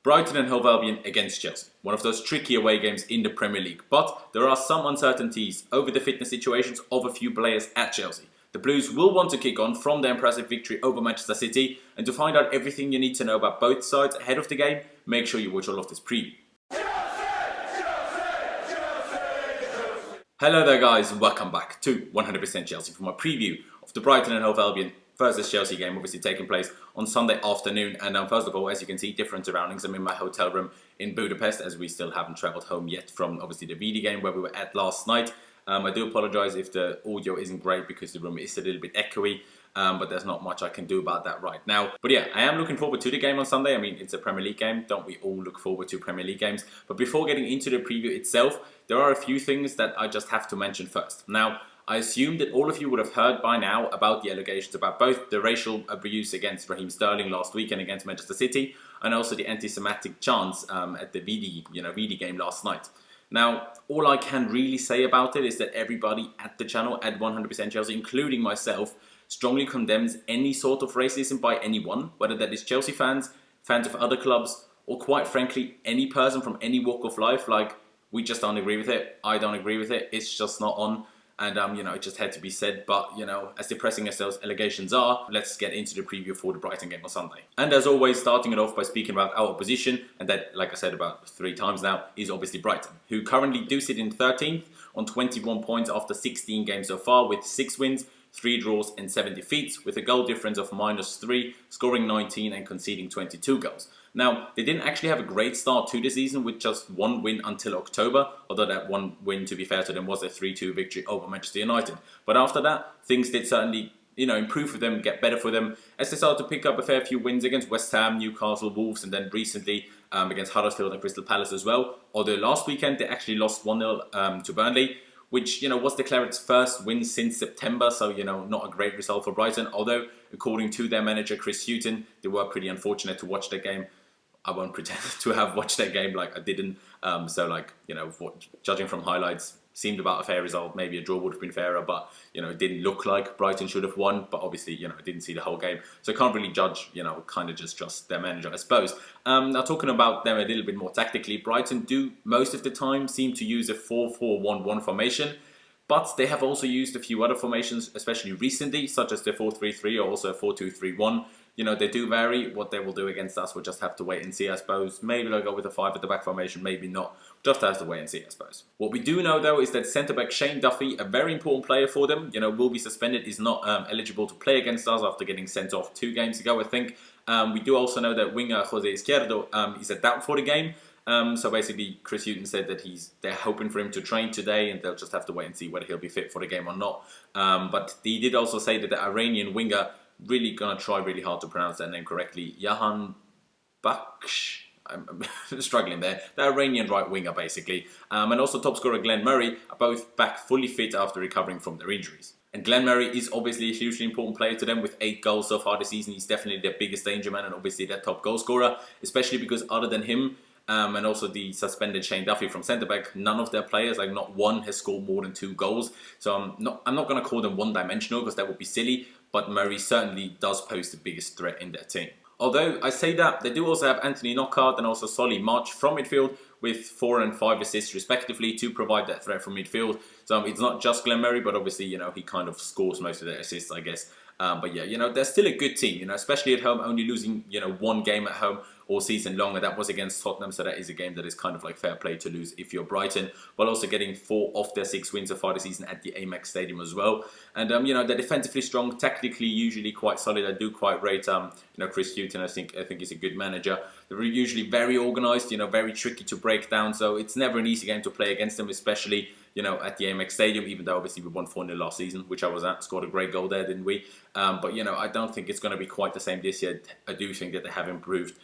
Brighton and Hove Albion against Chelsea. One of those tricky away games in the Premier League. But there are some uncertainties over the fitness situations of a few players at Chelsea. The Blues will want to kick on from their impressive victory over Manchester City. And to find out everything you need to know about both sides ahead of the game, make sure you watch all of this preview. Hello there guys, and welcome back to 100% Chelsea for my preview of the Brighton and Hove Albion versus Chelsea game, obviously taking place on Sunday afternoon. And first of all, as you can see, different surroundings. I'm in my hotel room in Budapest, as we still haven't travelled home yet from obviously the VD game where we were at last night. I do apologise if the audio isn't great because the room is a little bit echoey. But there's not much I can do about that right now. But yeah, I am looking forward to the game on Sunday. I mean, it's a Premier League game. Don't we all look forward to Premier League games? But before getting into the preview itself, there are a few things that I just have to mention first. Now, I assume that all of you would have heard by now about the allegations about both the racial abuse against Raheem Sterling last weekend against Manchester City and also the anti-Semitic chants at the VD game last night. Now, all I can really say about it is that everybody at the channel at 100% Chelsea, including myself, strongly condemns any sort of racism by anyone, whether that is Chelsea fans, fans of other clubs, or quite frankly, any person from any walk of life. Like, we just don't agree with it. I don't agree with it. It's just not on. And, it just had to be said. But, as depressing as those allegations are, let's get into the preview for the Brighton game on Sunday. And as always, starting it off by speaking about our opposition, and that, like I said about 3 times now, is obviously Brighton, who currently do sit in 13th on 21 points after 16 games so far, with 6 wins, 3 draws and 7 defeats, with a goal difference of -3, scoring 19 and conceding 22 goals. Now, they didn't actually have a great start to the season with just 1 win until October, although that 1 win, to be fair to them, was a 3-2 victory over Manchester United. But after that, things did certainly improve for them, get better for them, as they started to pick up a fair few wins against West Ham, Newcastle, Wolves, and then recently against Huddersfield and Crystal Palace as well. Although last weekend they actually lost 1-0 to Burnley, which, was the Clarets' first win since September, so, not a great result for Brighton. Although, according to their manager, Chris Hughton, they were pretty unfortunate to watch the game. I won't pretend to have watched that game like I didn't. Judging from highlights, seemed about a fair result. Maybe a draw would have been fairer, but, it didn't look like Brighton should have won. But obviously, I didn't see the whole game. So I can't really judge, kind of just trust their manager, I suppose. Now, talking about them a little bit more tactically, Brighton do most of the time seem to use a 4-4-1-1 formation. But they have also used a few other formations, especially recently, such as the 4-3-3 or also a 4-2-3-1. They do vary. What they will do against us, we'll just have to wait and see, I suppose. Maybe they'll go with a 5 at the back formation, maybe not. Just have to wait and see, I suppose. What we do know, though, is that centre-back Shane Duffy, a very important player for them, will be suspended, is not eligible to play against us after getting sent off 2 games ago, I think. We do also know that winger Jose Izquierdo is a doubt for the game. So basically, Chris Hughton said that they're hoping for him to train today, and they'll just have to wait and see whether he'll be fit for the game or not. But he did also say that the Iranian winger, really gonna try really hard to pronounce that name correctly, Jahan Baksh, I'm struggling there, the Iranian right winger basically, and also top scorer Glenn Murray are both back fully fit after recovering from their injuries. And Glenn Murray is obviously a hugely important player to them with 8 goals so far this season. He's definitely their biggest danger man and obviously their top goal scorer, especially because other than him, and also the suspended Shane Duffy from centre-back, none of their players, like not one, has scored more than 2 goals. So I'm not going to call them one-dimensional because that would be silly, but Murray certainly does pose the biggest threat in their team. Although I say that, they do also have Anthony Knockaert and also Solly March from midfield with 4 and 5 assists respectively to provide that threat from midfield. So it's not just Glenn Murray, but obviously, he kind of scores most of their assists, I guess. But yeah, they're still a good team, especially at home, only losing, 1 game at home all season long, and that was against Tottenham, so that is a game that is kind of like fair play to lose if you're Brighton, while also getting 4 of their 6 wins so far this season at the Amex Stadium as well. And they're defensively strong, tactically usually quite solid. I do quite rate Chris Hughton. I think he's a good manager. They're usually very organised, very tricky to break down, so it's never an easy game to play against them, especially at the Amex Stadium, even though obviously we won 4-0 last season, which I was at, scored a great goal there, didn't we? But I don't think it's going to be quite the same this year. I do think that they have improved,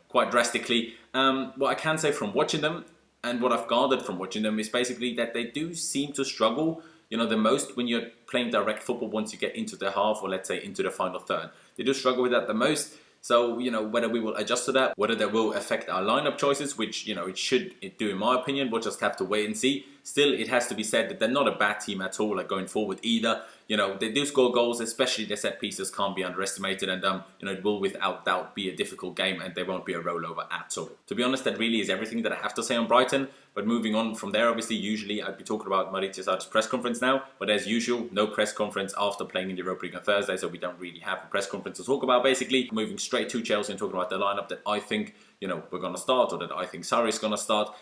quite drastically. What I can say from watching them, and what I've gathered from watching them, is basically that they do seem to struggle, the most when you're playing direct football once you get into the half, or let's say into the final third. They do struggle with that the most. So, whether we will adjust to that, whether that will affect our lineup choices, which, it should do in my opinion, we'll just have to wait and see Still, it has to be said that they're not a bad team at all, like going forward either. You know, they do score goals, especially their set pieces can't be underestimated, and you know, it will without doubt be a difficult game, and there won't be a rollover at all. To be honest, that really is everything that I have to say on Brighton. But moving on from there, obviously, usually I'd be talking about Maurizio Sarri's press conference now, but as usual, no press conference after playing in the Europa League on Thursday, so we don't really have a press conference to talk about. Basically, moving straight to Chelsea and talking about the lineup that I think, you know, we're going to start, or that I think Sarri's going to start.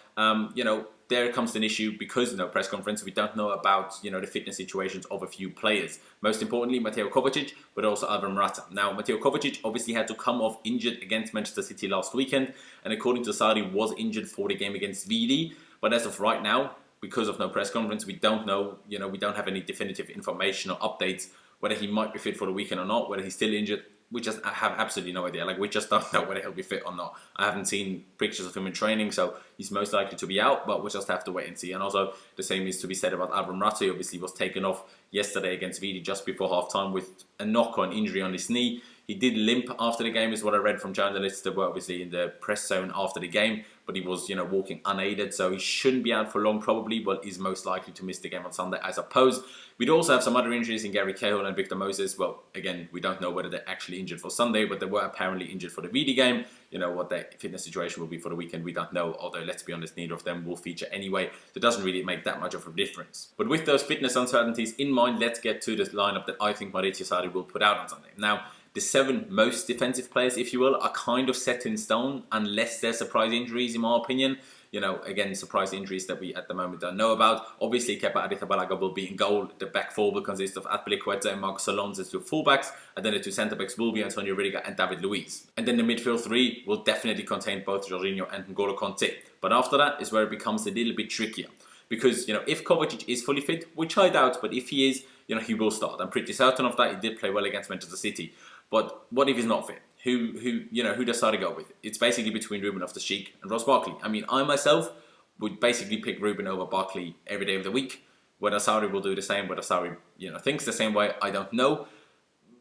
You know, there comes an issue because no press conference. We don't know about, you know, the fitness situations of a few players. Most importantly, Mateo Kovacic, but also Alvaro Morata. Now, Mateo Kovacic obviously had to come off injured against Manchester City last weekend, and according to Sarri, was injured for the game against VD. But as of right now, because of no press conference, we don't know, you know, we don't have any definitive information or updates whether he might be fit for the weekend or not, whether he's still injured. We just have absolutely no idea. Like, we just don't know whether he'll be fit or not. I haven't seen pictures of him in training, so he's most likely to be out, but we'll just have to wait and see. And also, the same is to be said about Alvaro Morata. He obviously was taken off yesterday against VD just before half-time with a knock-on injury on his knee. He did limp after the game, is what I read from journalists that were obviously in the press zone after the game, but he was, you know, walking unaided, so he shouldn't be out for long probably, but is most likely to miss the game on Sunday, I suppose. We'd also have some other injuries in Gary Cahill and Victor Moses. Well, again, we don't know whether they're actually injured for Sunday, but they were apparently injured for the VD game. You know, what their fitness situation will be for the weekend, we don't know, although let's be honest, neither of them will feature anyway, so it doesn't really make that much of a difference. But with those fitness uncertainties in mind, let's get to the lineup that I think Maurizio Sarri will put out on Sunday. Now, the 7 most defensive players, if you will, are kind of set in stone, unless there's surprise injuries, in my opinion. You know, again, surprise injuries that we at the moment don't know about. Obviously, Kepa Arrizabalaga will be in goal. The back four will consist of Azpilicueta and Marcos Alonso as 2 fullbacks, and then the 2 centre-backs will be Antonio Rudiger and David Luiz. And then the midfield 3 will definitely contain both Jorginho and N'Golo Kanté. But after that is where it becomes a little bit trickier. Because, you know, if Kovacic is fully fit, which I doubt, but if he is, you know, he will start. I'm pretty certain of that. He did play well against Manchester City. But what if he's not fit? Who does Sarri go with? It's basically between Ruben Loftus-Cheek and Ross Barkley. I mean, I myself would basically pick Ruben over Barkley every day of the week. Whether Sarri will do the same, whether Sarri, you know, thinks the same way, I don't know.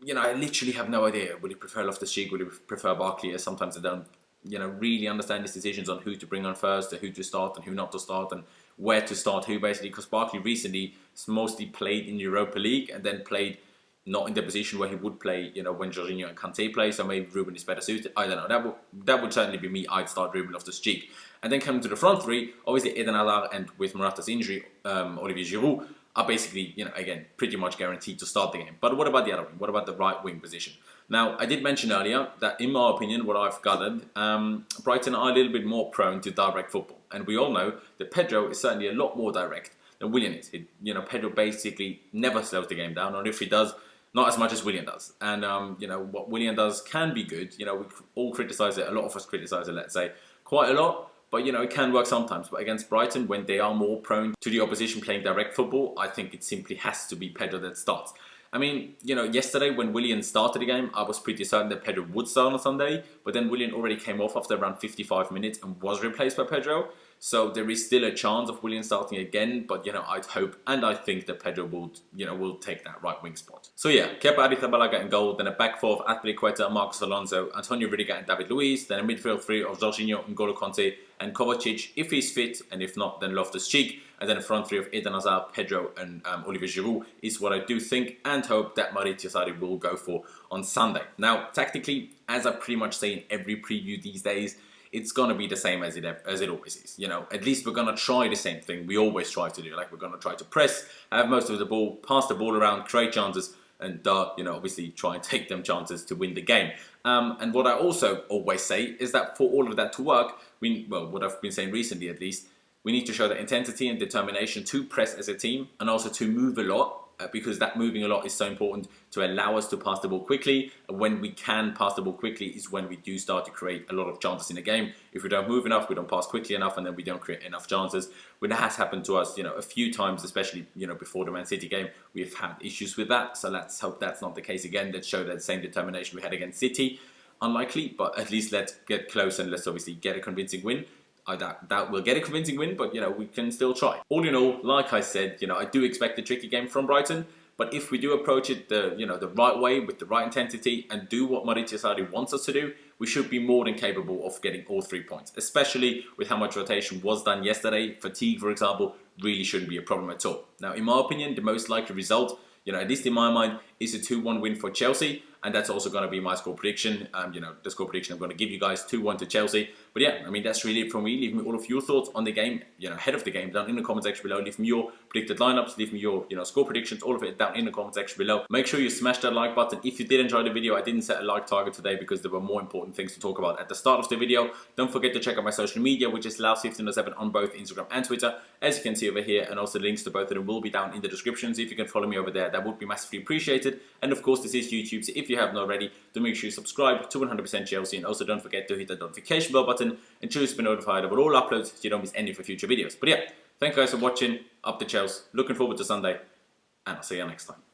You know, I literally have no idea. Would he prefer Loftus-Cheek? Would he prefer Barkley? As sometimes I don't, you know, really understand his decisions on who to bring on first, or who to start and who not to start, and where to start who, basically. Because Barkley recently mostly played in Europa League and then played not in the position where he would play, you know, when Jorginho and Kanté play, so maybe Ruben is better suited. I don't know. That would certainly be me. I'd start Ruben Loftus-Cheek. And then coming to the front 3, obviously Eden Hazard and with Morata's injury, Olivier Giroud are basically, you know, again, pretty much guaranteed to start the game. But what about the other wing? What about the right wing position? Now, I did mention earlier that, in my opinion, what I've gathered, Brighton are a little bit more prone to direct football. And we all know that Pedro is certainly a lot more direct than Willian is. You know, Pedro basically never slows the game down, or if he does, not as much as Willian does. And, you know, what Willian does can be good. You know, we all criticise it. A lot of us criticise it, let's say, quite a lot. But, you know, it can work sometimes. But against Brighton, when they are more prone to the opposition playing direct football, I think it simply has to be Pedro that starts. I mean, you know, yesterday when Willian started the game, I was pretty certain that Pedro would start on Sunday. But then Willian already came off after around 55 minutes and was replaced by Pedro. So there is still a chance of Willian starting again, but, you know, I'd hope and I think that Pedro will take that right wing spot. So yeah, Kepa Arrizabalaga in goal, then a back 4 of Azpilicueta, Marcos Alonso, Antonio Rudiger and David Luiz, then a midfield 3 of Jorginho, N'Golo Kanté and Kovacic if he's fit, and if not, then Loftus-Cheek, and then a front 3 of Eden Hazard, Pedro and Olivier Giroud is what I do think and hope that Maurizio Sarri will go for on Sunday. Now, tactically, as I pretty much say in every preview these days, it's going to be the same as it always is. You know, at least we're going to try the same thing we always try to do. Like, we're going to try to press, have most of the ball, pass the ball around, create chances, and, you know, obviously try and take them chances to win the game. And what I also always say is that for all of that to work, what I've been saying recently at least, we need to show the intensity and determination to press as a team and also to move a lot. Because that moving a lot is so important to allow us to pass the ball quickly. And when we can pass the ball quickly is when we do start to create a lot of chances in the game. If we don't move enough, we don't pass quickly enough, and then we don't create enough chances. When that has happened to us, you know, a few times, especially, you know, before the Man City game, we've had issues with that. So let's hope that's not the case again. Let's show that same determination we had against City. Unlikely, but at least let's get close and let's obviously get a convincing win. I doubt we'll get a convincing win, but, you know, we can still try. All in all, like I said, you know, I do expect a tricky game from Brighton, But if we do approach it the right way, with the right intensity, and do what Maurizio Sarri wants us to do, we should be more than capable of getting all 3 points, especially with how much rotation was done yesterday. Fatigue, for example, really shouldn't be a problem at all. Now, in my opinion, the most likely result, at least in my mind, is a 2-1 win for Chelsea. And that's also going to be my score prediction. The score prediction I'm going to give you guys, 2-1 to Chelsea. But yeah, I mean, that's really it from me. Leave me all of your thoughts on the game, ahead of the game, down in the comment section below. Leave me your predicted lineups. Leave me your, score predictions, all of it down in the comment section below. Make sure you smash that like button. If you did enjoy the video, I didn't set a like target today because there were more important things to talk about at the start of the video. Don't forget to check out my social media, which is Laos1507 on both Instagram and Twitter, as you can see over here. And also links to both of them will be down in the description. So if you can follow me over there, that would be massively appreciated. And of course, this is YouTube, so if you haven't already, do make sure you subscribe to 100% Chelsea, and also don't forget to hit the notification bell button and choose to be notified about all uploads so you don't miss any for future videos. But yeah, thank you guys for watching. Up the Chelsea. Looking forward to Sunday, and I'll see you next time.